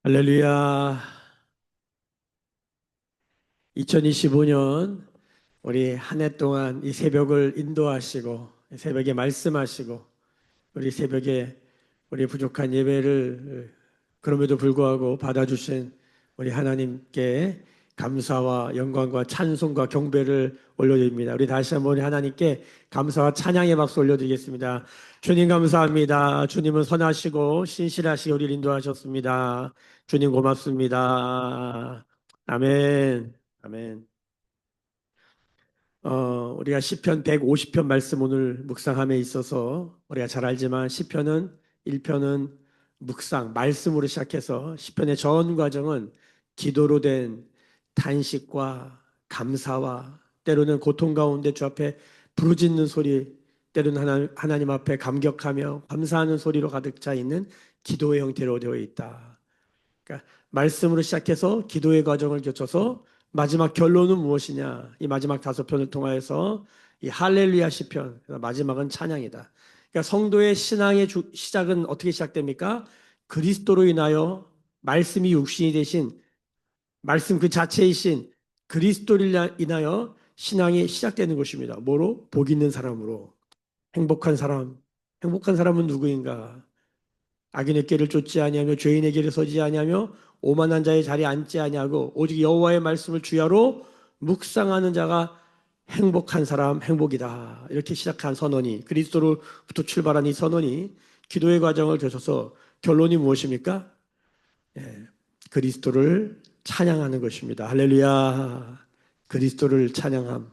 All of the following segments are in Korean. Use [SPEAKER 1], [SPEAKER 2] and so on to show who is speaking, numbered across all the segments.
[SPEAKER 1] 할렐루야. 2025년 우리 한 해 동안 이 새벽을 인도하시고 이 새벽에 말씀하시고 우리 새벽에 우리 부족한 예배를 그럼에도 불구하고 받아주신 우리 하나님께 감사와 영광과 찬송과 경배를 올려드립니다. 우리 다시 한번 우리 하나님께 감사와 찬양의 박수 올려드리겠습니다. 주님 감사합니다. 주님은 선하시고 신실하시게 우리를 인도하셨습니다. 주님 고맙습니다. 아멘. 아멘. 우리가 시편 150편 말씀 오늘 묵상함에 있어서 우리가 잘 알지만 시편은 1편은 묵상, 말씀으로 시작해서 시편의 전 과정은 기도로 된 탄식과 감사와 때로는 고통 가운데 주 앞에 부르짖는 소리, 때로는 하나님 앞에 감격하며 감사하는 소리로 가득 차 있는 기도의 형태로 되어 있다. 그러니까 말씀으로 시작해서 기도의 과정을 거쳐서 마지막 결론은 무엇이냐? 이 마지막 5편을 통하여서 이 할렐루야 시편, 마지막은 찬양이다. 그러니까 성도의 신앙의 시작은 어떻게 시작됩니까? 그리스도로 인하여 말씀이 육신이 되신 말씀 그 자체이신 그리스도를 인하여 신앙이 시작되는 것입니다. 뭐로? 복 있는 사람으로. 행복한 사람. 행복한 사람은 누구인가? 악인의 길을 쫓지 아니하며 죄인의 길을 서지 아니하며 오만한 자의 자리에 앉지 아니하고 오직 여호와의 말씀을 주야로 묵상하는 자가 행복한 사람 행복이다. 이렇게 시작한 선언이 그리스도로부터 출발한 이 선언이 기도의 과정을 거쳐서 결론이 무엇입니까? 예, 그리스도를 찬양하는 것입니다. 할렐루야. 그리스도를 찬양함.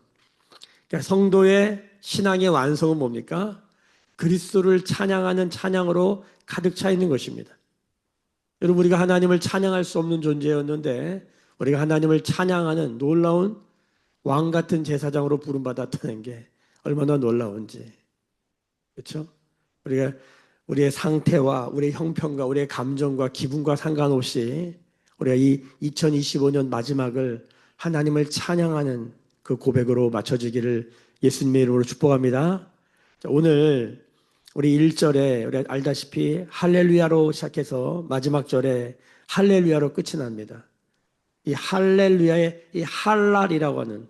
[SPEAKER 1] 그러니까 성도의 신앙의 완성은 뭡니까? 그리스도를 찬양하는 찬양으로 가득 차 있는 것입니다. 여러분, 우리가 하나님을 찬양할 수 없는 존재였는데 우리가 하나님을 찬양하는 놀라운 왕 같은 제사장으로 부름받았다는 게 얼마나 놀라운지. 그렇죠? 우리가 우리의 상태와 우리의 형편과 우리의 감정과 기분과 상관없이 우리가 이 2025년 마지막을 하나님을 찬양하는 그 고백으로 맞춰지기를 예수님의 이름으로 축복합니다. 자, 오늘 우리 1절에 우리 알다시피 할렐루야로 시작해서 마지막 절에 할렐루야로 끝이 납니다. 이 할렐루야의 이 할랄이라고 하는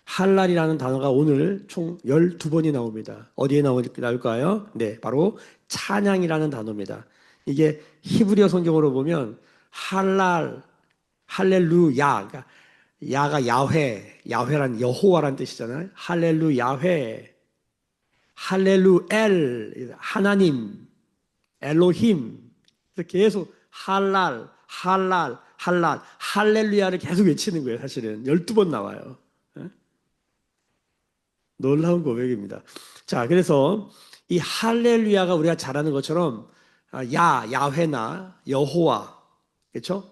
[SPEAKER 1] 할랄이라는 단어가 오늘 총 12번이 나옵니다. 어디에 나올까요? 네, 바로 찬양이라는 단어입니다. 이게 히브리어 성경으로 보면 할랄, 할렐루야, 그러니까 야가 야훼, 야훼란 여호와란 뜻이잖아요. 할렐루야훼, 할렐루엘, 하나님, 엘로힘. 그래서 계속 할랄, 할랄, 할랄, 할렐루야를 계속 외치는 거예요. 사실은 12번 나와요. 놀라운 고백입니다. 자, 그래서 이 할렐루야가 우리가 잘 아는 것처럼 야훼나 여호와, 그렇죠?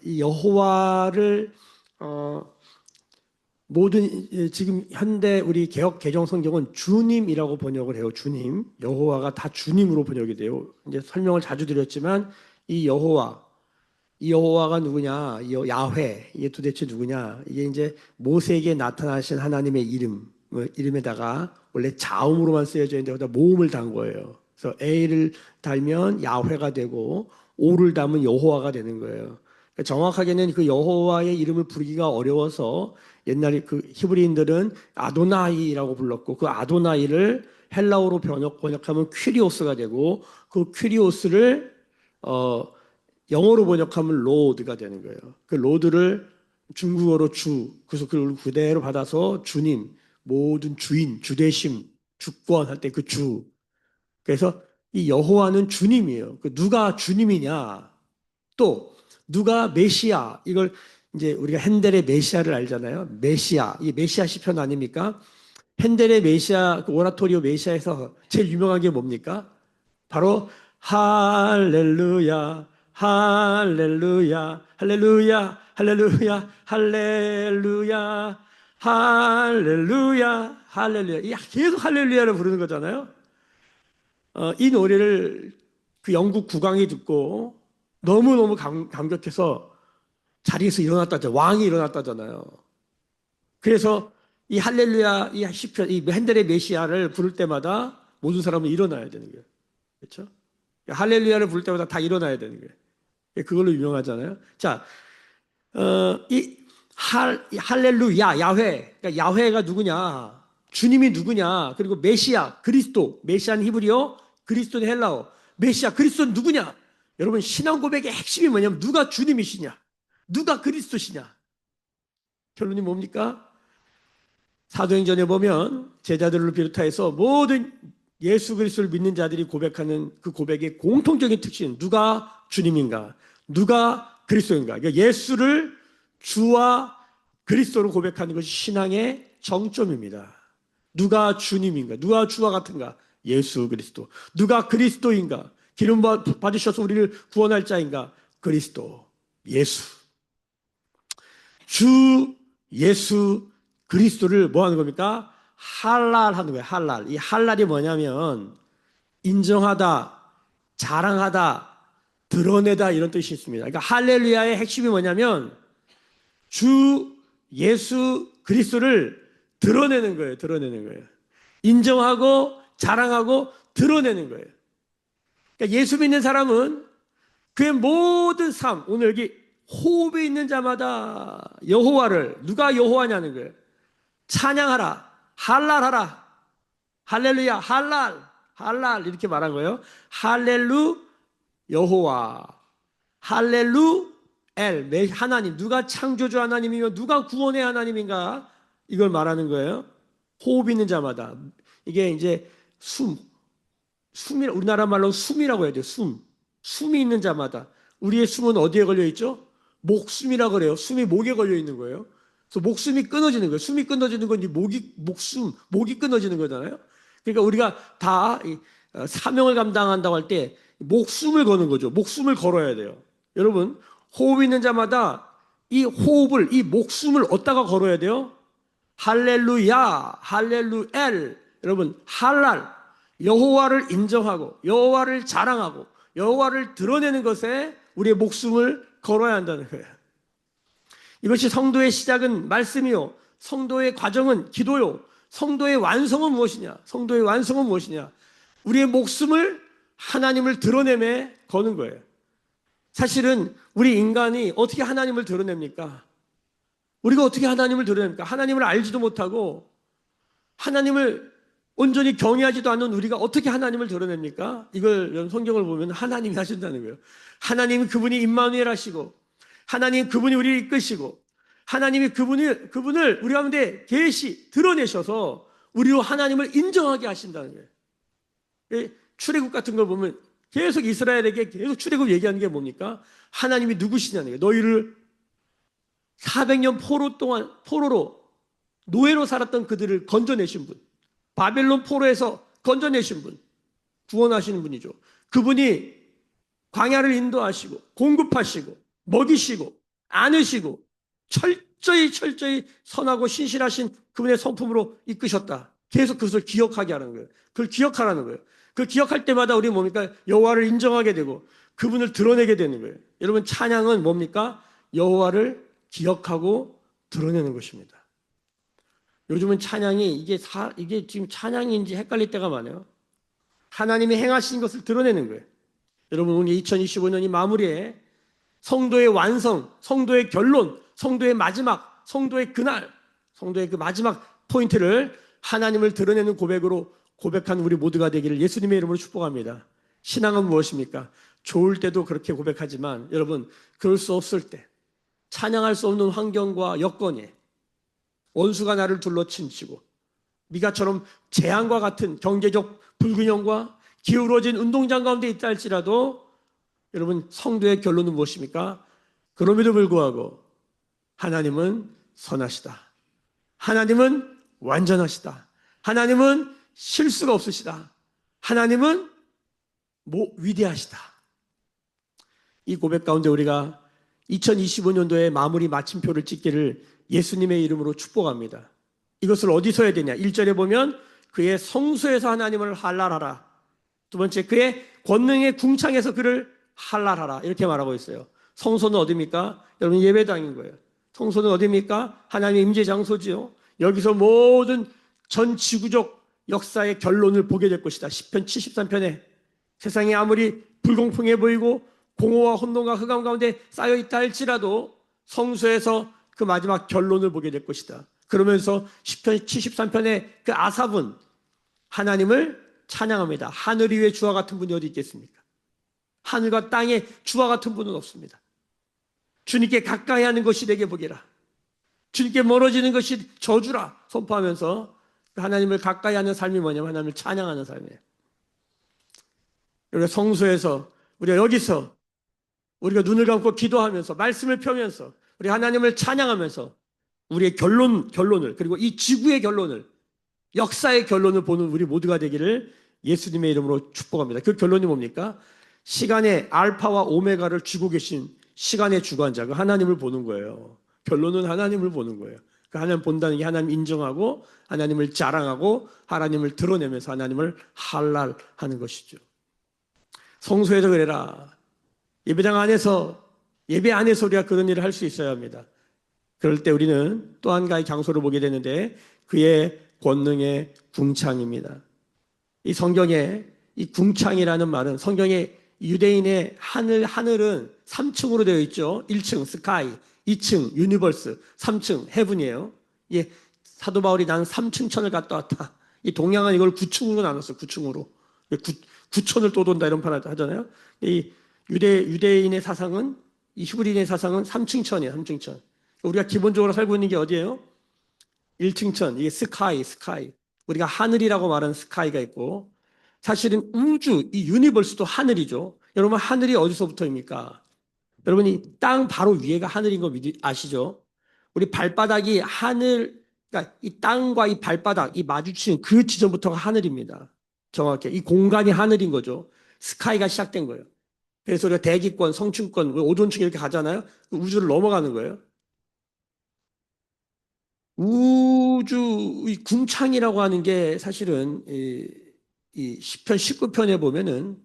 [SPEAKER 1] 이 여호와를 모든 지금 현대 우리 개역 개정 성경은 주님이라고 번역을 해요. 주님, 여호와가 다 주님으로 번역이 돼요. 이제 설명을 자주 드렸지만 이 여호와, 이 여호와가 누구냐? 이 야훼, 이게 도대체 누구냐? 이게 이제 모세에게 나타나신 하나님의 이름에다가 원래 자음으로만 쓰여져 있는데 거기다 모음을 단 거예요. 그래서 A를 달면 야훼가 되고 O를 달면 여호와가 되는 거예요. 그러니까 정확하게는 그 여호와의 이름을 부르기가 어려워서 옛날에 그 히브리인들은 아도나이라고 불렀고 그 아도나이를 헬라어로 번역하면 퀴리오스가 되고 그 퀴리오스를 영어로 번역하면 로드가 되는 거예요. 그 로드를 중국어로 주, 그래서 그걸 그대로 받아서 주님, 모든 주인, 주대심, 주권 할 때 그 주. 그래서 이 여호와는 주님이에요. 그 누가 주님이냐? 또 누가 메시아? 이걸 이제 우리가 핸델의 메시아를 알잖아요. 메시아, 이 메시아 시편 아닙니까? 핸델의 메시아, 그 오라토리오 메시아에서 제일 유명한 게 뭡니까? 바로 할렐루야, 할렐루야, 할렐루야, 할렐루야, 할렐루야, 할렐루야, 할렐루야. 계속 할렐루야를 부르는 거잖아요. 이 노래를 그 영국 국왕이 듣고 너무너무 감격해서 자리에서 일어났다잖아요. 왕이 일어났다잖아요. 그래서 이 할렐루야, 이 시편, 이 핸델의 메시아를 부를 때마다 모든 사람은 일어나야 되는 거예요. 그렇죠? 할렐루야를 부를 때마다 다 일어나야 되는 거예요. 그걸로 유명하잖아요. 자, 이 할렐루야, 야훼. 그러니까 야훼가 누구냐? 주님이 누구냐? 그리고 메시아, 그리스도. 메시아는 히브리어, 그리스도는 헬라어. 메시아, 그리스도는 누구냐? 여러분, 신앙 고백의 핵심이 뭐냐면 누가 주님이시냐? 누가 그리스도시냐? 결론이 뭡니까? 사도행전에 보면 제자들을 비롯해서 모든 예수 그리스도를 믿는 자들이 고백하는 그 고백의 공통적인 특징은 누가 주님인가? 누가 그리스도인가? 그러니까 예수를 주와 그리스도로 고백하는 것이 신앙의 정점입니다. 누가 주님인가? 누가 주와 같은가? 예수 그리스도. 누가 그리스도인가? 기름 받으셔서 우리를 구원할 자인가? 그리스도. 예수. 주 예수 그리스도를 뭐 하는 겁니까? 할랄하는 거예요. 할랄. 이 할랄이 뭐냐면 인정하다, 자랑하다, 드러내다 이런 뜻이 있습니다. 그러니까 할렐루야의 핵심이 뭐냐면 주 예수 그리스도를 드러내는 거예요. 드러내는 거예요. 인정하고 자랑하고 드러내는 거예요. 그러니까 예수 믿는 사람은 그의 모든 삶, 오늘 여기 호흡이 있는 자마다 여호와를, 누가 여호와냐는 거예요. 찬양하라, 할랄하라, 할렐루야, 할랄 이렇게 말한 거예요. 할렐루 여호와, 할렐루 엘, 하나님, 누가 창조주 하나님이며 누가 구원의 하나님인가 이걸 말하는 거예요. 호흡 있는 자마다. 이게 이제 숨이 우리나라 말로 숨이라고 해야 돼요. 숨이 있는 자마다. 우리의 숨은 어디에 걸려 있죠? 목숨이라고 그래요. 숨이 목에 걸려 있는 거예요. 그래서 목숨이 끊어지는 거예요. 숨이 끊어지는 건 목이 끊어지는 거잖아요. 그러니까 우리가 다 사명을 감당한다고 할 때 목숨을 거는 거죠. 목숨을 걸어야 돼요. 여러분, 호흡 있는 자마다 이 호흡을, 이 목숨을 어디다가 걸어야 돼요? 할렐루야, 할렐루엘. 여러분, 할랄, 여호와를 인정하고 여호와를 자랑하고 여호와를 드러내는 것에 우리의 목숨을 걸어야 한다는 거예요. 이것이 성도의 시작은 말씀이요, 성도의 과정은 기도요, 성도의 완성은 무엇이냐? 성도의 완성은 무엇이냐? 우리의 목숨을 하나님을 드러내매 거는 거예요. 사실은 우리 인간이 어떻게 하나님을 드러냅니까? 우리가 어떻게 하나님을 드러냅니까? 하나님을 알지도 못하고 하나님을 온전히 경외하지도 않는 우리가 어떻게 하나님을 드러냅니까? 이걸 성경을 보면 하나님이 하신다는 거예요. 하나님이 그분이 임마누엘 하시고 하나님 그분이 우리를 이끄시고 하나님이 그분을 우리 가운데 드러내셔서 우리로 하나님을 인정하게 하신다는 거예요. 출애굽 같은 걸 보면 계속 이스라엘에게 계속 출애굽 얘기하는 게 뭡니까? 하나님이 누구시냐는 거예요. 너희를 400년 포로로 노예로 살았던 그들을 건져내신 분, 바벨론 포로에서 건져내신 분, 구원하시는 분이죠. 그분이 광야를 인도하시고 공급하시고 먹이시고 안으시고 철저히 선하고 신실하신 그분의 성품으로 이끄셨다. 계속 그것을 기억하게 하는 거예요. 그걸 기억하라는 거예요. 그걸 기억할 때마다 우리 뭡니까? 여호와를 인정하게 되고 그분을 드러내게 되는 거예요. 여러분, 찬양은 뭡니까? 여호와를 기억하고 드러내는 것입니다. 요즘은 찬양이 이게 지금 찬양인지 헷갈릴 때가 많아요. 하나님이 행하신 것을 드러내는 거예요. 여러분, 오늘 2025년이 마무리에 성도의 완성, 성도의 결론, 성도의 마지막, 성도의 그날, 성도의 그 마지막 포인트를 하나님을 드러내는 고백으로 고백한 우리 모두가 되기를 예수님의 이름으로 축복합니다. 신앙은 무엇입니까? 좋을 때도 그렇게 고백하지만 여러분, 그럴 수 없을 때, 찬양할 수 없는 환경과 여건에 원수가 나를 둘러친치고 미가처럼 재앙과 같은 경제적 불균형과 기울어진 운동장 가운데 있다 할지라도 여러분, 성도의 결론은 무엇입니까? 그럼에도 불구하고 하나님은 선하시다. 하나님은 완전하시다. 하나님은 실수가 없으시다. 하나님은 위대하시다. 이 고백 가운데 우리가 2025년도에 마무리 마침표를 찍기를 예수님의 이름으로 축복합니다. 이것을 어디서 해야 되냐? 1절에 보면 그의 성소에서 하나님을 할랄하라. 두 번째, 그의 권능의 궁창에서 그를 할랄하라. 이렇게 말하고 있어요. 성소는 어디입니까? 여러분, 예배당인 거예요. 성소는 어디입니까? 하나님의 임재 장소지요. 여기서 모든 전 지구적 역사의 결론을 보게 될 것이다. 시편 73편에 세상이 아무리 불공평해 보이고 공허와 혼돈과 흑암 가운데 쌓여 있다 할지라도 성소에서 그 마지막 결론을 보게 될 것이다. 그러면서 시편 73편의 그 아삽은 하나님을 찬양합니다. 하늘 위에 주와 같은 분이 어디 있겠습니까? 하늘과 땅에 주와 같은 분은 없습니다. 주님께 가까이 하는 것이 내게 복이라. 주님께 멀어지는 것이 저주라 선포하면서 하나님을 가까이 하는 삶이 뭐냐면 하나님을 찬양하는 삶이에요. 우리가 성소에서, 우리가 여기서 우리가 눈을 감고 기도하면서 말씀을 펴면서 우리 하나님을 찬양하면서 우리의 결론을, 그리고 이 지구의 결론을, 역사의 결론을 보는 우리 모두가 되기를 예수님의 이름으로 축복합니다. 그 결론이 뭡니까? 시간의 알파와 오메가를 쥐고 계신 시간의 주관자, 그 하나님을 보는 거예요. 결론은 하나님을 보는 거예요. 그 하나님 본다는 게 하나님 인정하고 하나님을 자랑하고 하나님을 드러내면서 하나님을 할랄하는 것이죠. 성소에서 그래라. 예배당 안에서, 예배 안에서 우리가 그런 일을 할 수 있어야 합니다. 그럴 때 우리는 또 한 가지 장소를 보게 되는데 그의 권능의 궁창입니다. 이 성경에 이 궁창이라는 말은 성경에 유대인의 하늘은 3층으로 되어 있죠. 1층 스카이, 2층 유니버스, 3층 헤븐이에요. 예, 사도 바울이 나는 3층 천을 갔다 왔다. 이 동양은 이걸 9층으로 나눴어요. 9층으로. 9천을 또 돈다 이런 말 하잖아요. 이 유대인의 사상은, 이 히브리인의 사상은 3층 천이에요. 3층 천. 우리가 기본적으로 살고 있는 게 어디예요? 1층 천. 이게 스카이. 우리가 하늘이라고 말하는 스카이가 있고, 사실은 우주, 이 유니버스도 하늘이죠. 여러분, 하늘이 어디서부터입니까? 여러분이 땅 바로 위에가 하늘인 거 아시죠? 우리 발바닥이 하늘, 그러니까 이 땅과 이 발바닥, 이 마주치는 그 지점부터가 하늘입니다. 정확히. 이 공간이 하늘인 거죠. 스카이가 시작된 거예요. 그래서 우리가 대기권, 성층권, 오존층 이렇게 가잖아요. 우주를 넘어가는 거예요. 우주, 이 궁창이라고 하는 게 사실은 이 시편 19편에 보면은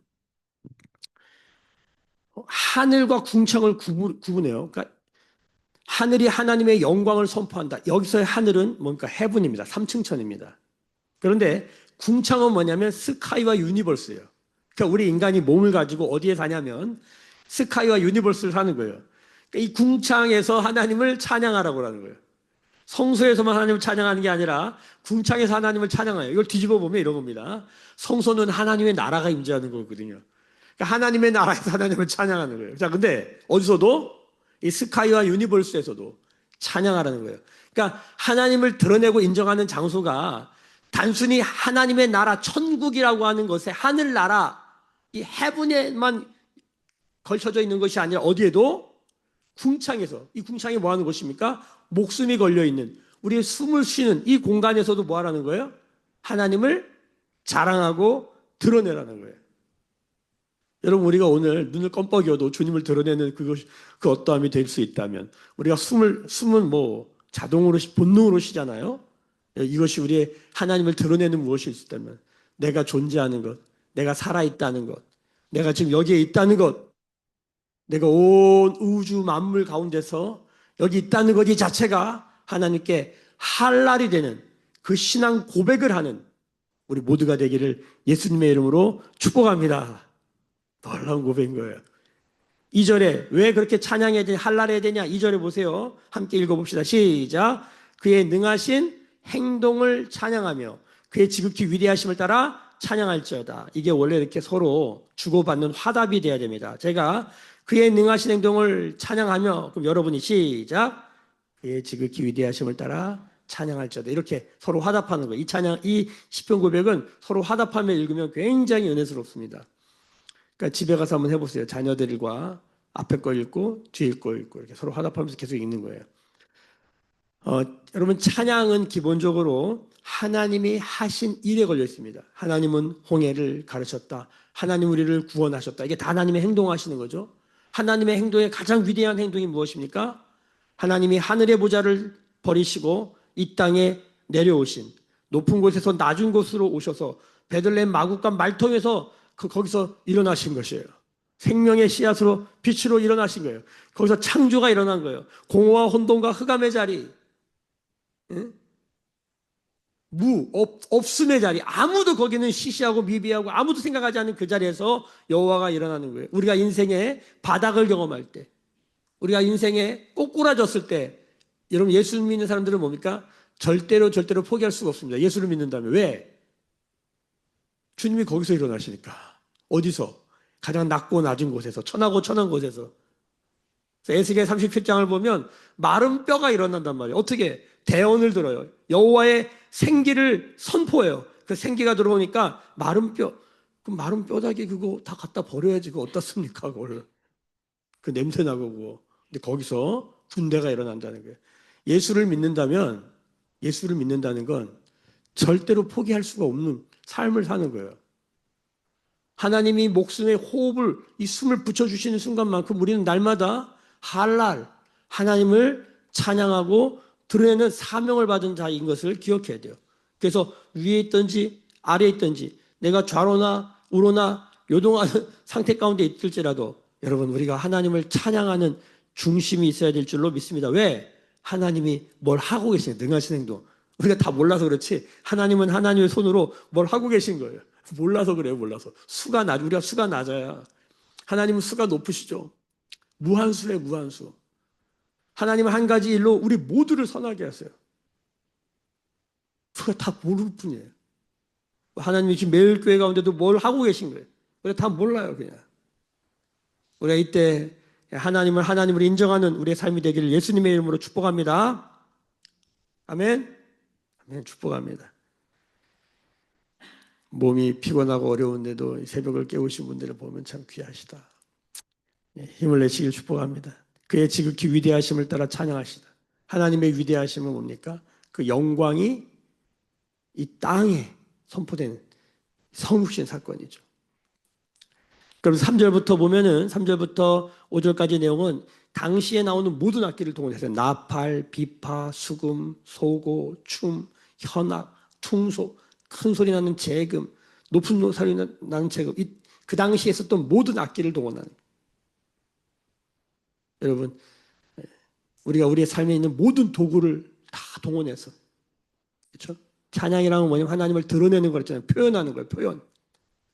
[SPEAKER 1] 하늘과 궁창을 구분해요. 그러니까 하늘이 하나님의 영광을 선포한다. 여기서의 하늘은 뭔가 헤븐입니다. 3층 천입니다. 그런데 궁창은 뭐냐면 스카이와 유니버스예요. 그러니까 우리 인간이 몸을 가지고 어디에 사냐면 스카이와 유니버스를 사는 거예요. 그러니까 이 궁창에서 하나님을 찬양하라고 하는 거예요. 성소에서만 하나님을 찬양하는 게 아니라 궁창에서 하나님을 찬양해요. 이걸 뒤집어 보면 이런 겁니다. 성소는 하나님의 나라가 임재하는 거거든요. 그러니까 하나님의 나라에서 하나님을 찬양하는 거예요. 자, 근데 어디서도 이 스카이와 유니버스에서도 찬양하라는 거예요. 그러니까 하나님을 드러내고 인정하는 장소가 단순히 하나님의 나라, 천국이라고 하는 것에 하늘나라, 이 헤븐에만 걸쳐져 있는 것이 아니라 어디에도 궁창에서, 이 궁창이 뭐 하는 곳입니까? 목숨이 걸려있는, 우리의 숨을 쉬는 이 공간에서도 뭐 하라는 거예요? 하나님을 자랑하고 드러내라는 거예요. 여러분, 우리가 오늘 눈을 껌뻑여도 주님을 드러내는 그 어떠함이 될 수 있다면, 우리가 숨은 뭐 자동으로, 본능으로 쉬잖아요. 이것이 우리의 하나님을 드러내는 무엇일 수 있다면, 내가 존재하는 것, 내가 살아있다는 것, 내가 지금 여기에 있다는 것, 내가 온 우주 만물 가운데서 여기 있다는 것 이 자체가 하나님께 할랄이 되는 그 신앙 고백을 하는 우리 모두가 되기를 예수님의 이름으로 축복합니다. 놀라운 고백인 거예요. 2절에 왜 그렇게 찬양해야 되냐, 할랄해야 되냐? 2절에 보세요. 함께 읽어봅시다. 시작. 그의 능하신 행동을 찬양하며 그의 지극히 위대하심을 따라 찬양할지어다. 이게 원래 이렇게 서로 주고받는 화답이 돼야 됩니다. 제가 그의 능하신 행동을 찬양하며, 그럼 여러분이 시작. 그의 지극히 위대하심을 따라 찬양할지어다. 이렇게 서로 화답하는 거예요. 이 시편 고백은 서로 화답하며 읽으면 굉장히 은혜스럽습니다. 그러니까 집에 가서 한번 해보세요. 자녀들과 앞에 거 읽고 뒤에 거 읽고 이렇게 서로 화답하면서 계속 읽는 거예요. 여러분, 찬양은 기본적으로 하나님이 하신 일에 걸려 있습니다. 하나님은 홍해를 가르쳤다. 하나님 우리를 구원하셨다. 이게 다 하나님의 행동하시는 거죠. 하나님의 행동의 가장 위대한 행동이 무엇입니까? 하나님이 하늘의 보좌를 버리시고 이 땅에 내려오신, 높은 곳에서 낮은 곳으로 오셔서 베들레헴 마국간 말통에서 거기서 일어나신 것이에요. 생명의 씨앗으로 빛으로 일어나신 거예요. 거기서 창조가 일어난 거예요. 공허와 혼돈과 흑암의 자리, 없음의 자리, 아무도 거기는 시시하고 미비하고 아무도 생각하지 않는 그 자리에서 여호와가 일어나는 거예요. 우리가 인생의 바닥을 경험할 때, 우리가 인생에 꼬꾸라졌을 때, 여러분 예수 믿는 사람들은 뭡니까? 절대로 포기할 수가 없습니다. 예수를 믿는다면. 왜? 주님이 거기서 일어나시니까. 어디서? 가장 낮고 낮은 곳에서, 천하고 천한 곳에서. 에스겔 37장을 보면 마른 뼈가 일어난단 말이에요. 어떻게? 대언을 들어요. 여호와의 생기를 선포해요. 그 생기가 들어오니까 마른 뼈, 그 마른 뼈다귀 그거 다 갖다 버려야지. 그거 어디다 씁니까? 그걸. 그 냄새 나고 그거. 근데 거기서 군대가 일어난다는 거예요. 예수를 믿는다는 건 절대로 포기할 수가 없는 삶을 사는 거예요. 하나님이 목숨에 호흡을, 이 숨을 붙여주시는 순간만큼 우리는 날마다 할랄, 하나님을 찬양하고 드러내는 사명을 받은 자인 것을 기억해야 돼요. 그래서 위에 있든지 아래에 있든지 내가 좌로나 우로나 요동하는 상태 가운데 있을지라도 여러분 우리가 하나님을 찬양하는 중심이 있어야 될 줄로 믿습니다. 왜? 하나님이 뭘 하고 계시냐, 능하신 행동. 우리가 다 몰라서 그렇지 하나님은 하나님의 손으로 뭘 하고 계신 거예요. 몰라서 그래요. 몰라서. 우리가 수가 낮아야. 하나님은 수가 높으시죠. 무한수래 무한수. 하나님은 한 가지 일로 우리 모두를 선하게 하세요. 우리가 다 모를 뿐이에요. 하나님이 지금 매일 교회 가운데도 뭘 하고 계신 거예요. 우리가 다 몰라요. 그냥. 우리가 이때 하나님을 인정하는 우리의 삶이 되기를 예수님의 이름으로 축복합니다. 아멘. 아멘. 축복합니다. 몸이 피곤하고 어려운데도 새벽을 깨우신 분들을 보면 참 귀하시다. 힘을 내시길 축복합니다. 그의 지극히 위대하심을 따라 찬양하시다. 하나님의 위대하심은 뭡니까? 그 영광이 이 땅에 선포되는 성육신 사건이죠. 그럼 3절부터 보면은 3절부터 5절까지 내용은 당시에 나오는 모든 악기를 동원해서 나팔, 비파, 수금, 소고, 춤, 현악, 퉁소, 큰 소리 나는 재금, 높은 소리 나는 재금, 그 당시에 있었던 모든 악기를 동원하는 거예요. 여러분, 우리가 우리의 삶에 있는 모든 도구를 다 동원해서, 그렇죠? 찬양이라는 건 뭐냐면 하나님을 드러내는 거였잖아요. 표현하는 거예요. 표현.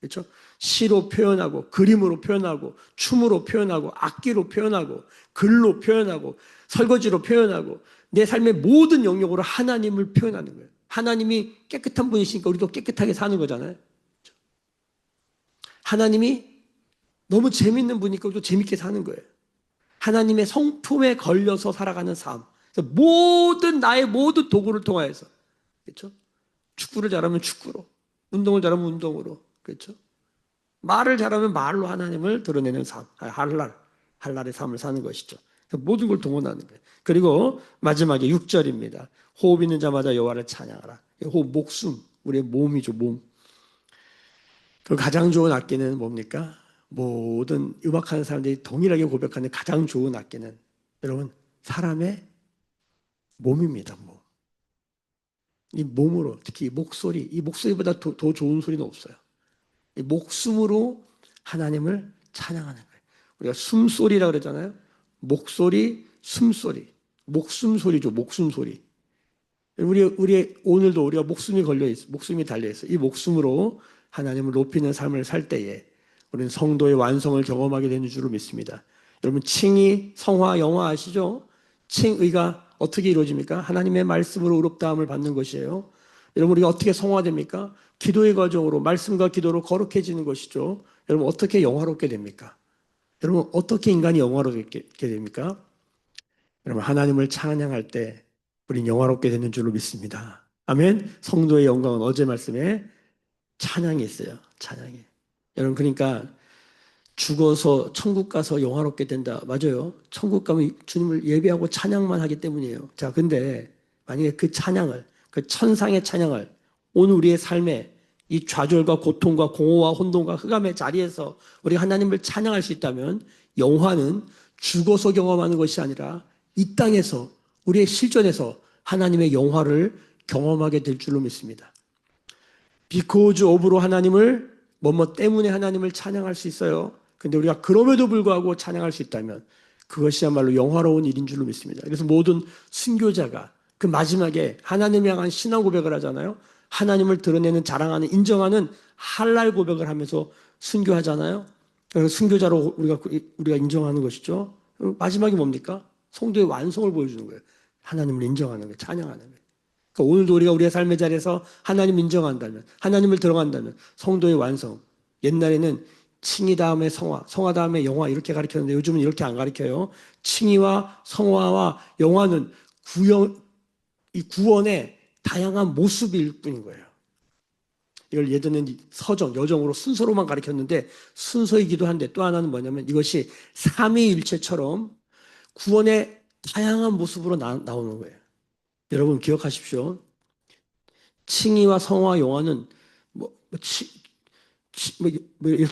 [SPEAKER 1] 그렇죠? 시로 표현하고, 그림으로 표현하고, 춤으로 표현하고, 악기로 표현하고, 글로 표현하고, 설거지로 표현하고, 내 삶의 모든 영역으로 하나님을 표현하는 거예요. 하나님이 깨끗한 분이시니까 우리도 깨끗하게 사는 거잖아요. 하나님이 너무 재밌는 분이니까 우리도 재밌게 사는 거예요. 하나님의 성품에 걸려서 살아가는 삶. 나의 모든 도구를 통하여서. 그렇죠? 축구를 잘하면 축구로, 운동을 잘하면 운동으로. 그렇죠? 말을 잘하면 말로 하나님을 드러내는 삶. 할랄의 삶을 사는 것이죠. 모든 걸 동원하는 거예요. 그리고 마지막에 6절입니다. 호흡 있는 자마다 여호와를 찬양하라. 호흡, 목숨, 우리의 몸이죠, 몸. 그 가장 좋은 악기는 뭡니까? 모든 음악하는 사람들이 동일하게 고백하는 가장 좋은 악기는 여러분 사람의 몸입니다. 몸. 이 몸으로 특히 이 목소리보다 더 좋은 소리는 없어요. 이 목숨으로 하나님을 찬양하는 거예요. 우리가 숨소리라고 그러잖아요. 목소리, 숨소리, 목숨소리죠. 목숨소리. 오늘도 우리가 목숨이 걸려 있어, 목숨이 달려 있어. 이 목숨으로 하나님을 높이는 삶을 살 때에 우리는 성도의 완성을 경험하게 되는 줄로 믿습니다. 여러분 칭의, 성화, 영화 아시죠? 칭의가 어떻게 이루어집니까? 하나님의 말씀으로 의롭다함을 받는 것이에요. 여러분 우리가 어떻게 성화됩니까? 기도의 과정으로 말씀과 기도로 거룩해지는 것이죠. 여러분 어떻게 영화롭게 됩니까? 여러분 어떻게 인간이 영화롭게 됩니까? 여러분 하나님을 찬양할 때 우리는 영화롭게 되는 줄로 믿습니다. 아멘. 성도의 영광은 어제 말씀에 찬양이 있어요. 찬양이. 여러분 그러니까 죽어서 천국 가서 영화롭게 된다. 맞아요. 천국 가면 주님을 예배하고 찬양만 하기 때문이에요. 자, 근데 만약에 그 찬양을, 그 천상의 찬양을 오늘 우리의 삶에 이 좌절과 고통과 공허와 혼돈과 흑암의 자리에서 우리가 하나님을 찬양할 수 있다면 영화는 죽어서 경험하는 것이 아니라 이 땅에서 우리의 실존에서 하나님의 영화를 경험하게 될 줄로 믿습니다. Because of로 하나님을 뭐뭐 때문에 하나님을 찬양할 수 있어요. 근데 우리가 그럼에도 불구하고 찬양할 수 있다면 그것이야말로 영화로운 일인 줄로 믿습니다. 그래서 모든 순교자가 그 마지막에 하나님을 향한 신앙 고백을 하잖아요. 하나님을 드러내는, 자랑하는, 인정하는 할랄 고백을 하면서 순교하잖아요. 그래서 순교자로 우리가 인정하는 것이죠. 마지막이 뭡니까? 성도의 완성을 보여주는 거예요. 하나님을 인정하는 거예요. 찬양하는 거예요. 그러니까 오늘도 우리가 우리의 삶의 자리에서 하나님 인정한다면, 하나님을 들어간다면 성도의 완성. 옛날에는 칭의 다음에 성화, 성화 다음에 영화 이렇게 가르쳤는데 요즘은 이렇게 안 가르쳐요. 칭의와 성화와 영화는 이 구원의 다양한 모습일 뿐인 거예요. 이걸 예전에는 서정, 여정으로 순서로만 가르쳤는데 순서이기도 한데 또 하나는 뭐냐면 이것이 삼위일체처럼 구원의 다양한 모습으로 나오는 거예요. 여러분 기억하십시오. 칭의와 성화, 영화는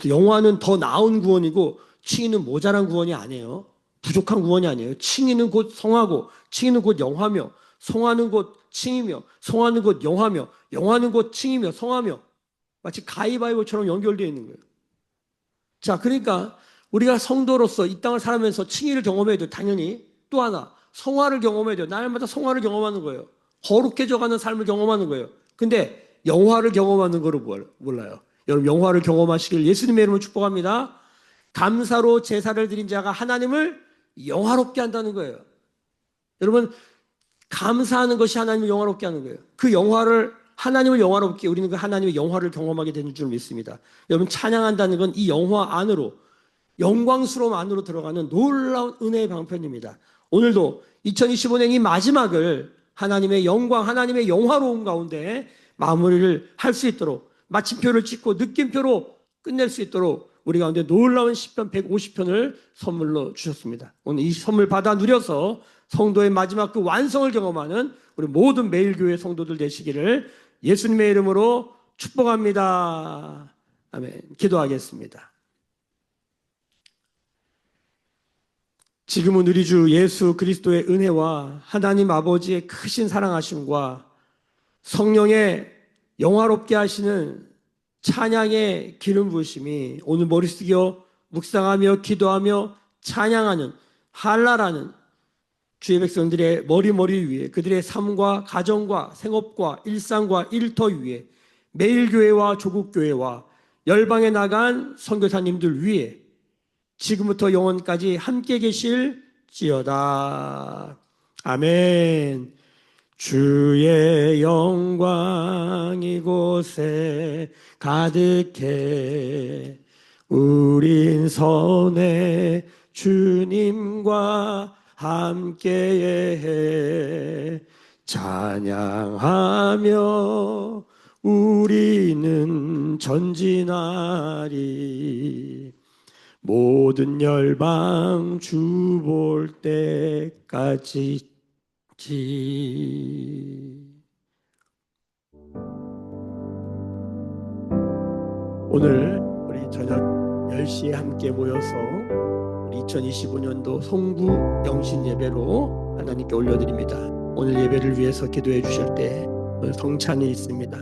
[SPEAKER 1] 영화는 더 나은 구원이고 칭의는 모자란 구원이 아니에요. 부족한 구원이 아니에요. 칭의는 곧 성화고 칭의는 곧 영화며 성화는 곧 칭이며 성화는 곧 영화며 영화는 곧 칭이며 성화며 마치 가위바위보처럼 연결되어 있는 거예요. 자, 그러니까 우리가 성도로서 이 땅을 살아면서 칭의를 경험해야 돼요. 당연히. 또 하나 성화를 경험해야 돼요. 날마다 성화를 경험하는 거예요. 거룩해져가는 삶을 경험하는 거예요. 근데 영화를 경험하는 거를 몰라요. 여러분 영화를 경험하시길 예수님의 이름으로 축복합니다. 감사로 제사를 드린 자가 하나님을 영화롭게 한다는 거예요. 여러분 감사하는 것이 하나님을 영화롭게 하는 거예요. 그 영화를 하나님을 영화롭게 우리는 그 하나님의 영화를 경험하게 되는 줄 믿습니다. 여러분 찬양한다는 건 이 영화 안으로 영광스러움 안으로 들어가는 놀라운 은혜의 방편입니다. 오늘도 2025년 이 마지막을 하나님의 영광, 하나님의 영화로움 가운데 마무리를 할 수 있도록 마침표를 찍고 느낌표로 끝낼 수 있도록 우리 가운데 놀라운 시편 150편을 선물로 주셨습니다. 오늘 이 선물 받아 누려서 성도의 마지막 그 완성을 경험하는 우리 모든 매일교회 성도들 되시기를 예수님의 이름으로 축복합니다. 아멘. 기도하겠습니다. 지금은 우리 주 예수 그리스도의 은혜와 하나님 아버지의 크신 사랑하심과 성령의 영화롭게 하시는 찬양의 기름 부으심이 오늘 머리 숙여 묵상하며 기도하며 찬양하는 할랄하는 주의 백성들의 머리 위에 그들의 삶과 가정과 생업과 일상과 일터 위에 매일교회와 조국교회와 열방에 나간 선교사님들 위에 지금부터 영원까지 함께 계실지어다. 아멘. 주의 영광 이곳에 가득해 우린 선해 주님과 함께해 찬양하며 우리는 전진하리 모든 열방 주 볼 때까지 오늘 우리 저녁 10시에 함께 모여서 우리 2025년도 송구 영신 예배로 하나님께 올려드립니다. 오늘 예배를 위해서 기도해 주실 때 오늘 성찬이 있습니다.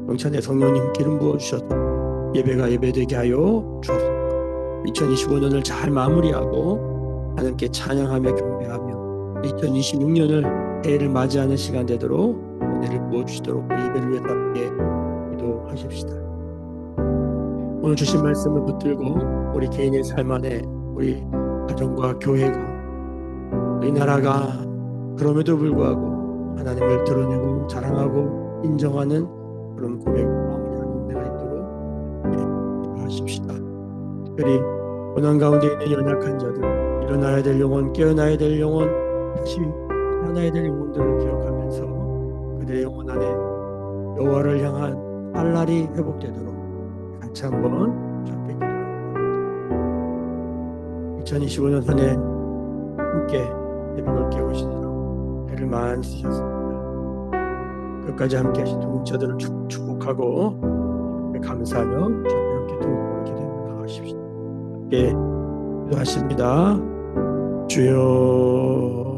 [SPEAKER 1] 성찬에 성령님 기름 부어주셔서 예배가 예배되게 하여 주옵소서. 2025년을 잘 마무리하고 하나님께 찬양하며 경배하며 2026년을 새해를 맞이하는 시간 되도록 은혜를 부어주시도록 예배를 위해서 함께 기도하십시다. 오늘 주신 말씀을 붙들고 우리 개인의 삶 안에 우리 가정과 교회가 우리 나라가 그럼에도 불구하고 하나님을 드러내고 자랑하고 인정하는 그런 고백으로 마무리하는 은혜가 있도록 기도하십시다. 특별히 고난 가운데 있는 연약한 자들, 일어나야 될 영혼, 깨어나야 될 영혼, 다시 일어나야 될 영혼들을 기억하면서 그들의 영혼 안에 여호와를 향한 할랄이 회복되도록 같이 한번 짧게 기도합니다. 2025년 한 해 함께 예배를 깨우시도록 애를 많이 쓰셨습니다. 끝까지 함께 하신 동역자들을 축복하고 감사하며 함께 동역을 기도해 나가십시다. 함께 기도하십니다. 주여